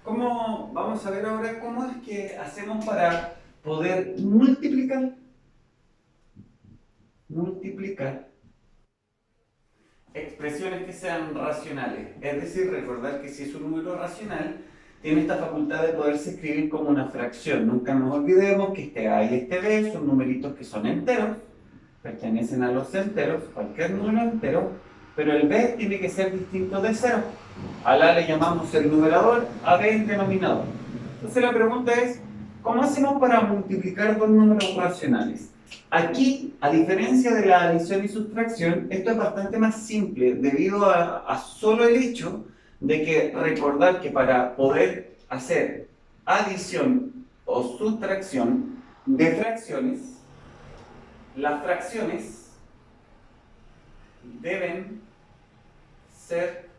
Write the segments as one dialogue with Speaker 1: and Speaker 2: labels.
Speaker 1: Vamos a ver ahora cómo es que hacemos para poder multiplicar expresiones que sean racionales. Es decir, recordar que si es un número racional, tiene esta facultad de poderse escribir como una fracción. Nunca nos olvidemos que este A y este B son numeritos que son enteros, pertenecen a los enteros, cualquier número entero, pero el B tiene que ser distinto de 0. Al A le llamamos el numerador, a B el denominador. Entonces la pregunta es, ¿cómo hacemos para multiplicar dos números racionales? Aquí, a diferencia de la adición y sustracción, esto es bastante más simple debido a solo el hecho de que recordar que para poder hacer adición o sustracción de fracciones, las fracciones deben ser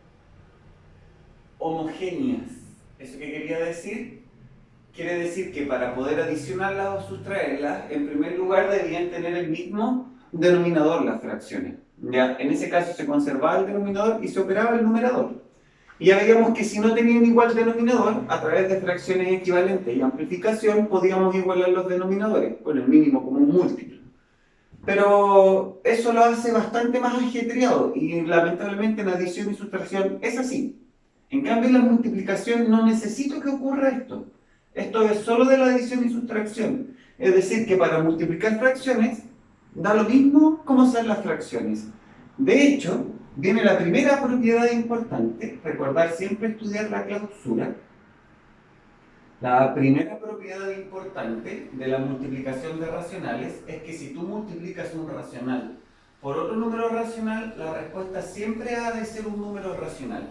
Speaker 1: homogéneas. ¿Eso qué quería decir? Quiere decir que para poder adicionarlas o sustraerlas, en primer lugar deberían tener el mismo denominador las fracciones. ¿Ya? En ese caso se conservaba el denominador y se operaba el numerador. Y ya veíamos que si no tenían igual denominador, a través de fracciones equivalentes y amplificación, podíamos igualar los denominadores, con el mínimo como un múltiplo. Pero eso lo hace bastante más ajetreado y lamentablemente en adición y sustracción es así. En cambio en la multiplicación no necesito que ocurra esto. Esto es solo de la adición y sustracción. Es decir, que para multiplicar fracciones da lo mismo cómo sean las fracciones. De hecho, viene la primera propiedad importante, recordar siempre estudiar la clausura. La primera propiedad importante de la multiplicación de racionales es que si tú multiplicas un racional por otro número racional, la respuesta siempre ha de ser un número racional.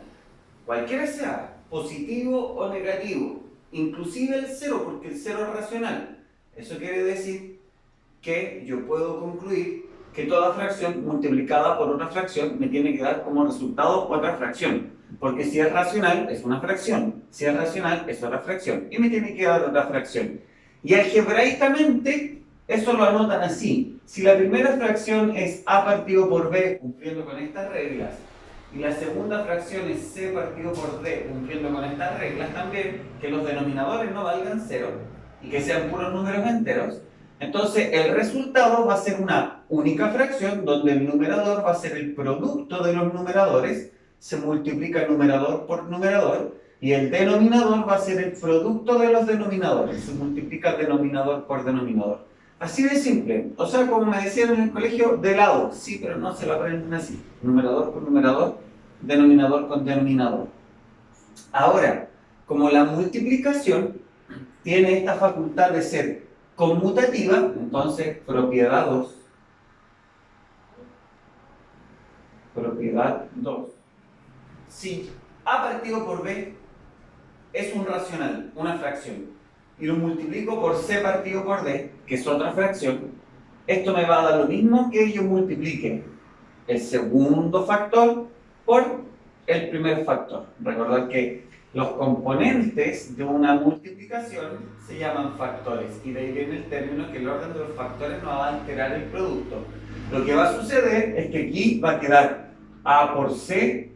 Speaker 1: Cualquiera sea, positivo o negativo, inclusive el 0, porque el 0 es racional. Eso quiere decir que yo puedo concluir que toda fracción multiplicada por otra fracción me tiene que dar como resultado otra fracción. Porque si es racional, es una fracción. Si es racional, es otra fracción. Y me tiene que dar otra fracción. Y algebraicamente, eso lo anotan así. Si la primera fracción es a partido por b, cumpliendo con estas reglas, y la segunda fracción es c partido por d, cumpliendo con estas reglas también, que los denominadores no valgan 0, y que sean puros números enteros, entonces el resultado va a ser una única fracción, donde el numerador va a ser el producto de los numeradores, se multiplica numerador por numerador, y el denominador va a ser el producto de los denominadores, se multiplica denominador por denominador. Así de simple, o sea, como me decían en el colegio, de lado, sí, pero no se lo aprenden así, numerador por numerador, denominador con denominador. Ahora, como la multiplicación tiene esta facultad de ser conmutativa, entonces propiedad 2, si a partido por b es un racional, una fracción, y lo multiplico por c partido por d, que es otra fracción, esto me va a dar lo mismo que yo multiplique el segundo factor por el primer factor. Recordad que los componentes de una multiplicación se llaman factores, y de ahí viene el término que el orden de los factores no va a alterar el producto. Lo que va a suceder es que aquí va a quedar a por c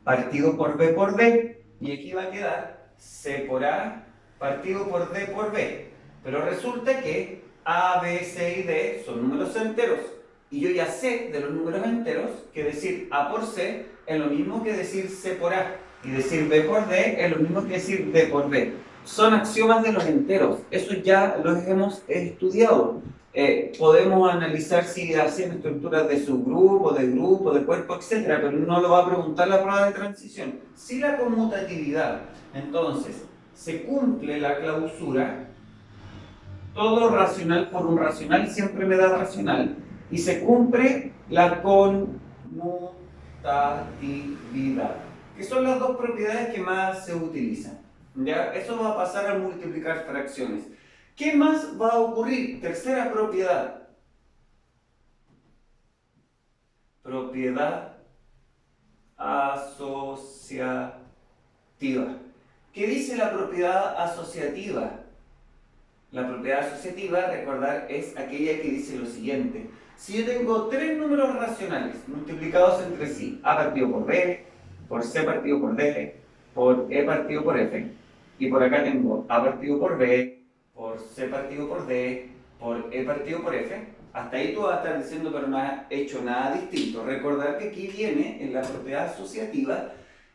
Speaker 1: partido por b por d, y aquí va a quedar c por a partido por d por b. Pero resulta que a, b, c y d son números enteros, y yo ya sé de los números enteros que decir a por c es lo mismo que decir c por a, y decir b por d es lo mismo que decir d por b. Son axiomas de los enteros, eso ya los hemos estudiado. Podemos analizar si hacen estructuras de subgrupo, de cuerpo, etc., pero no lo va a preguntar la prueba de transición. Si la conmutatividad, entonces, se cumple la clausura, todo racional por un racional siempre me da racional, y se cumple la conmutatividad, que son las dos propiedades que más se utilizan. ¿Ya? Eso va a pasar a multiplicar fracciones. ¿Qué más va a ocurrir? Tercera propiedad. Propiedad asociativa. ¿Qué dice la propiedad asociativa? La propiedad asociativa, recordar, es aquella que dice lo siguiente. Si yo tengo tres números racionales multiplicados entre sí, a partido por b, por c partido por d, por E partido por F, y por acá tengo A partido por B, por C partido por D, por E partido por F. Hasta ahí tú vas a estar diciendo, pero no has hecho nada distinto. Recordar que aquí viene, en la propiedad asociativa,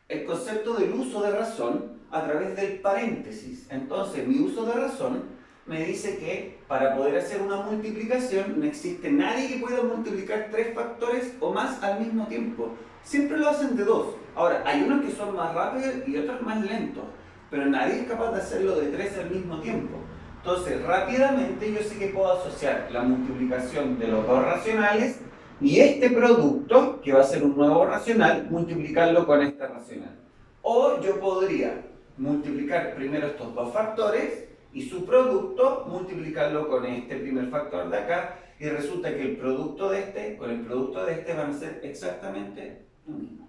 Speaker 1: el concepto del uso de razón a través del paréntesis. Entonces, mi uso de razón me dice que para poder hacer una multiplicación no existe nadie que pueda multiplicar 3 factores o más al mismo tiempo. Siempre lo hacen de 2. Ahora, hay unos que son más rápidos y otros más lentos, pero nadie es capaz de hacerlo de 3 al mismo tiempo. Entonces, rápidamente yo sé que puedo asociar la multiplicación de los dos racionales y este producto, que va a ser un nuevo racional, multiplicarlo con este racional. O yo podría multiplicar primero estos dos factores y su producto multiplicarlo con este primer factor de acá, y resulta que el producto de este con el producto de este van a ser exactamente lo mismo.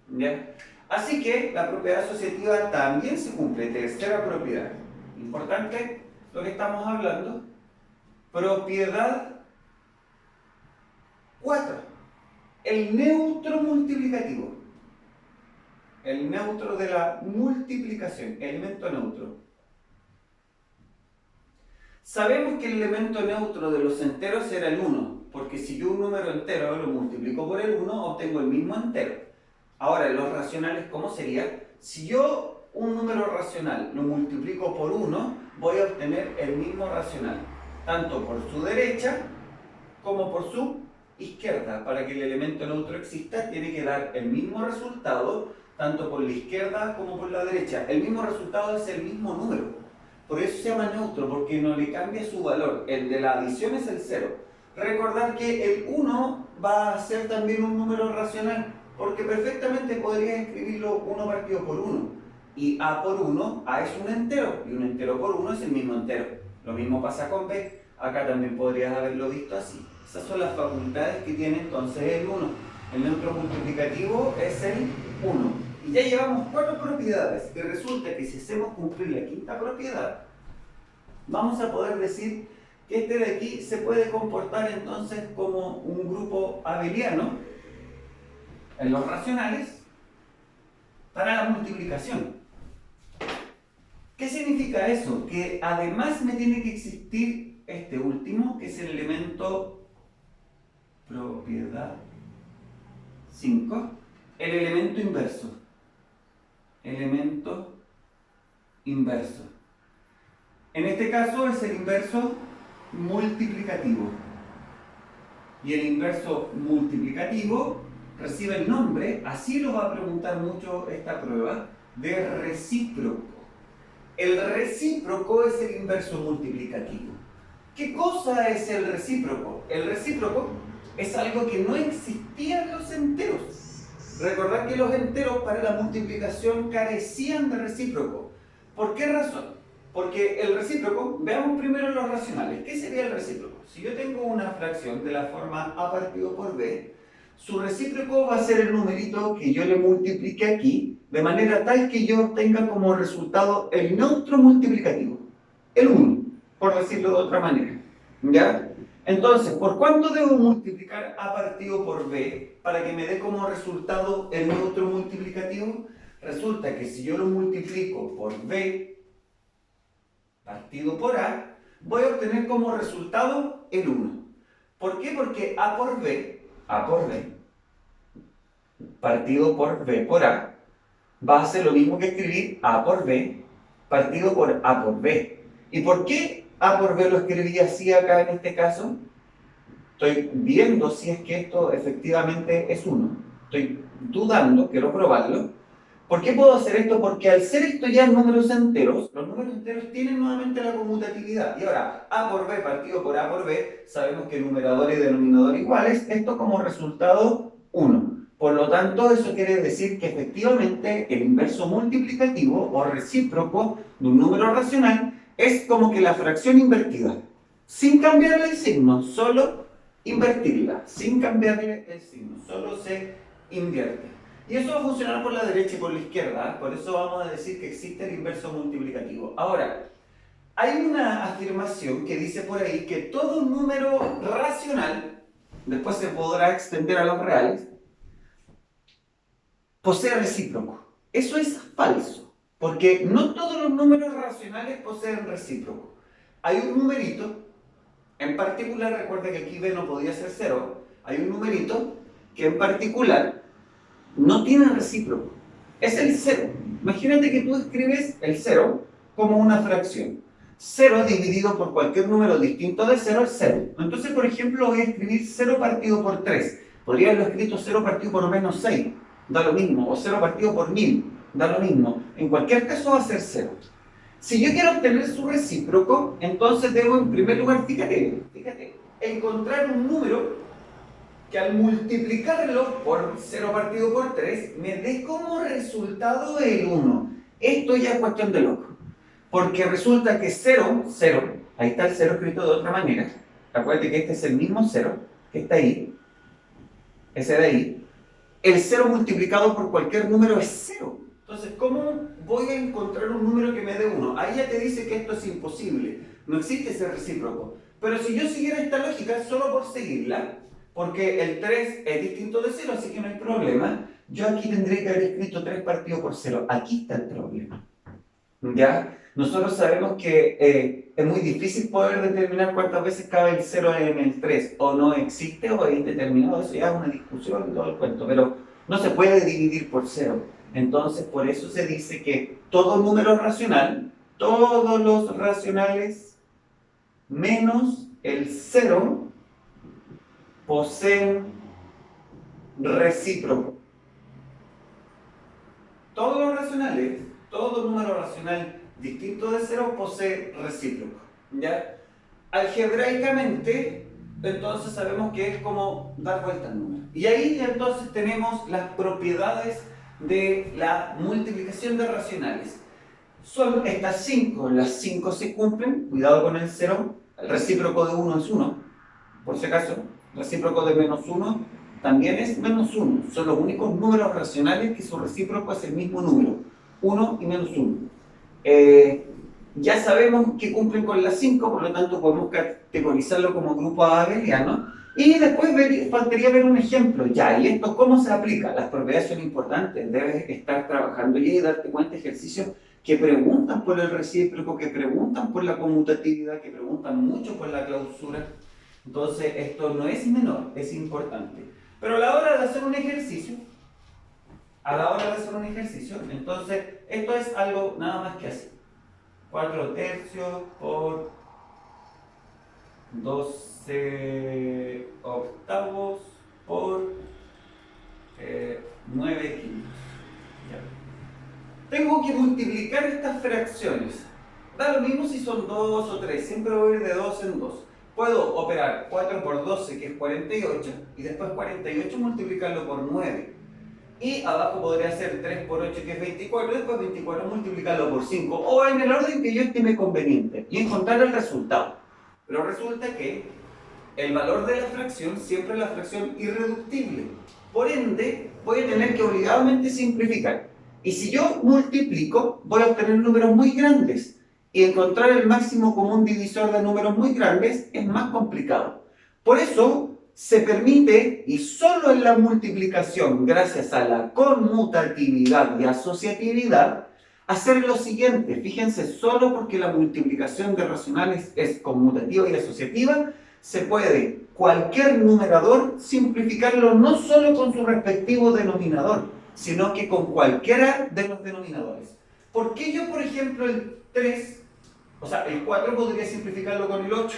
Speaker 1: ¿Ya? Así que la propiedad asociativa también se cumple. Tercera propiedad. Importante lo que estamos hablando. Propiedad 4. El neutro multiplicativo. El neutro de la multiplicación, elemento neutro. Sabemos que el elemento neutro de los enteros era el 1, porque si yo un número entero lo multiplico por el 1, obtengo el mismo entero. Ahora, los racionales, ¿cómo sería? Si yo un número racional lo multiplico por 1, voy a obtener el mismo racional, tanto por su derecha como por su izquierda. Para que el elemento neutro exista, tiene que dar el mismo resultado, tanto por la izquierda como por la derecha. El mismo resultado es el mismo número. Por eso se llama neutro, porque no le cambia su valor. El de la adición es el 0. Recordar que el 1 va a ser también un número racional, porque perfectamente podrías escribirlo 1 partido por 1. Y A por 1, A es un entero, y un entero por 1 es el mismo entero. Lo mismo pasa con B. Acá también podrías haberlo visto así. Esas son las facultades que tiene entonces el 1. El neutro multiplicativo es el 1. Y ya llevamos 4 propiedades. Y resulta que si hacemos cumplir la quinta propiedad, vamos a poder decir que este de aquí se puede comportar entonces como un grupo abeliano en los racionales para la multiplicación. ¿Qué significa eso? Que además me tiene que existir este último, que es el elemento propiedad 5, el elemento inverso. Elemento inverso. En este caso es el inverso multiplicativo. Y el inverso multiplicativo recibe el nombre, así lo va a preguntar mucho esta prueba, de recíproco. El recíproco es el inverso multiplicativo. ¿Qué cosa es el recíproco? El recíproco es algo que no existía en los enteros. Recordad que los enteros para la multiplicación carecían de recíproco. ¿Por qué razón? Porque el recíproco, veamos primero los racionales. ¿Qué sería el recíproco? Si yo tengo una fracción de la forma A partido por B, su recíproco va a ser el numerito que yo le multiplique aquí, de manera tal que yo obtenga como resultado el neutro multiplicativo, el 1, por decirlo de otra manera. ¿Ya? Entonces, ¿por cuánto debo multiplicar A partido por B para que me dé como resultado el neutro multiplicativo? Resulta que si yo lo multiplico por B partido por A, voy a obtener como resultado el 1. ¿Por qué? Porque A por B partido por B por A va a ser lo mismo que escribir A por B partido por A por B. ¿Y por qué A por B lo escribí así acá en este caso? Estoy viendo si es que esto efectivamente es 1. Estoy dudando, quiero probarlo. ¿Por qué puedo hacer esto? Porque al ser esto ya números enteros, los números enteros tienen nuevamente la conmutatividad. Y ahora, A por B partido por A por B, sabemos que numerador y denominador iguales, esto como resultado 1. Por lo tanto, eso quiere decir que efectivamente el inverso multiplicativo o recíproco de un número racional es como que la fracción invertida, sin cambiarle el signo, solo invertirla, sin cambiarle el signo, solo se invierte. Y eso va a funcionar por la derecha y por la izquierda, por eso vamos a decir que existe el inverso multiplicativo. Ahora, hay una afirmación que dice por ahí que todo número racional, después se podrá extender a los reales, posee recíproco. Eso es falso, porque no todos los números racionales poseen recíproco. Hay un numerito, en particular, recuerda que aquí b no podía ser 0, hay un numerito que en particular no tiene recíproco. Es el 0. Imagínate que tú escribes el 0 como una fracción. 0 dividido por cualquier número distinto de 0 es 0. Entonces, por ejemplo, voy a escribir 0 partido por 3. Podría haberlo escrito 0 partido por menos 6. Da lo mismo. O 0 partido por 1000. Da lo mismo. En cualquier caso va a ser 0. Si yo quiero obtener su recíproco, entonces debo en primer lugar, fíjate, encontrar un número que al multiplicarlo por 0 partido por 3 me dé como resultado el 1. Esto ya es cuestión de loco. Porque resulta que 0, 0, ahí está el 0 escrito de otra manera. Acuérdate que este es el mismo 0 que está ahí, ese de ahí. El 0 multiplicado por cualquier número es 0. Entonces, ¿cómo voy a encontrar un número que me dé 1? Ahí ya te dice que esto es imposible. No existe ese recíproco. Pero si yo siguiera esta lógica solo por seguirla, porque el 3 es distinto de 0, así que no hay problema, yo aquí tendría que haber escrito 3 partido por 0. Aquí está el problema. ¿Ya? Nosotros sabemos que es muy difícil poder determinar cuántas veces cabe el 0 en el 3. O no existe o es indeterminado. Eso ya es una discusión y todo el cuento. Pero no se puede dividir por 0. Entonces, por eso se dice que todo número racional, todos los racionales menos el 0 poseen recíproco. Todos los racionales, todo número racional distinto de 0 posee recíproco. ¿Ya? Algebraicamente, entonces sabemos que es como dar vuelta al número. Y ahí entonces tenemos las propiedades de la multiplicación de racionales. Son estas 5, las 5 se cumplen, cuidado con el 0, el recíproco de 1 es 1, por si acaso, el recíproco de menos 1 también es menos 1, son los únicos números racionales que su recíproco es el mismo número, 1 y menos 1. Ya sabemos que cumplen con las 5, por lo tanto podemos categorizarlo como grupo abeliano. Y después faltaría ver un ejemplo. Ya, ¿y esto cómo se aplica? Las propiedades son importantes. Debes estar trabajando y darte cuenta de ejercicios que preguntan por el recíproco, que preguntan por la conmutatividad, que preguntan mucho por la clausura. Entonces, esto no es menor, es importante. Pero a la hora de hacer un ejercicio, entonces, esto es algo nada más que así. 4 tercios por 12 octavos por 9 quintos. Ya. Tengo que multiplicar estas fracciones. Da lo mismo si son 2 o 3, siempre voy a ir de 2 en 2. Puedo operar 4 por 12, que es 48, y después 48 multiplicarlo por 9. Y abajo podría ser 3 por 8, que es 24, y después 24 multiplicarlo por 5, o en el orden que yo estime conveniente, y encontrar el resultado. Pero resulta que el valor de la fracción siempre es la fracción irreductible. Por ende, voy a tener que obligadamente simplificar. Y si yo multiplico, voy a obtener números muy grandes. Y encontrar el máximo común divisor de números muy grandes es más complicado. Por eso, se permite, y solo en la multiplicación, gracias a la conmutatividad y asociatividad, hacer lo siguiente. Fíjense, solo porque la multiplicación de racionales es conmutativa y asociativa, se puede cualquier numerador simplificarlo no solo con su respectivo denominador, sino que con cualquiera de los denominadores. ¿Por qué yo, por ejemplo, el 3, o sea, el 4 podría simplificarlo con el 8?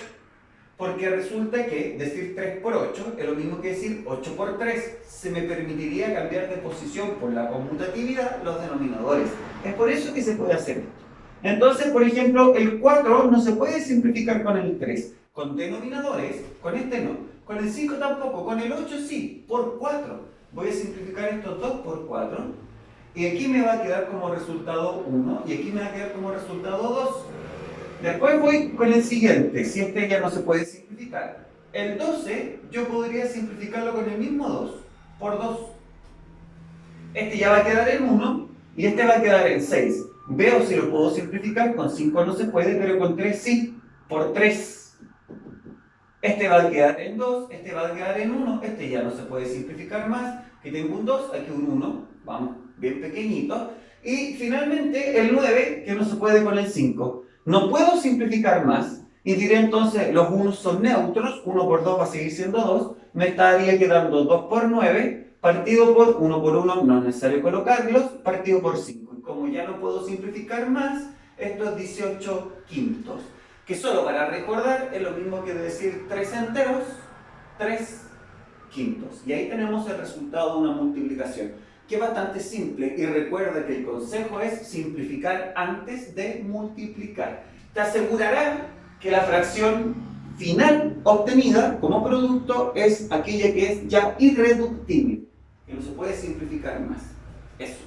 Speaker 1: Porque resulta que decir 3 por 8 es lo mismo que decir 8 por 3. Se me permitiría cambiar de posición por la conmutatividad los denominadores. Es por eso que se puede hacer esto. Entonces, por ejemplo, el 4 no se puede simplificar con el 3. Con denominadores, con este no. Con el 5 tampoco. Con el 8 sí, por 4. Voy a simplificar estos 2 por 4. Y aquí me va a quedar como resultado 1. Y aquí me va a quedar como resultado 2. Después voy con el siguiente, si este ya no se puede simplificar. El 12 yo podría simplificarlo con el mismo 2, por 2. Este ya va a quedar en 1 y este va a quedar en 6. Veo si lo puedo simplificar, con 5 no se puede, pero con 3 sí, por 3. Este va a quedar en 2, este va a quedar en 1, este ya no se puede simplificar más. Aquí tengo un 2, aquí un 1, vamos, bien pequeñito. Y finalmente el 9, que no se puede con el 5. No puedo simplificar más y diré entonces los unos son neutros, 1 por 2 va a seguir siendo 2, me estaría quedando 2 por 9, partido por 1 por 1, no es necesario colocarlos, partido por 5. Y como ya no puedo simplificar más, esto es 18 quintos. Que solo para recordar es lo mismo que decir 3 enteros, 3 quintos. Y ahí tenemos el resultado de una multiplicación, que es bastante simple. Y recuerda que el consejo es simplificar antes de multiplicar. Te asegurará que la fracción final obtenida como producto es aquella que es ya irreductible, que no se puede simplificar más. Eso.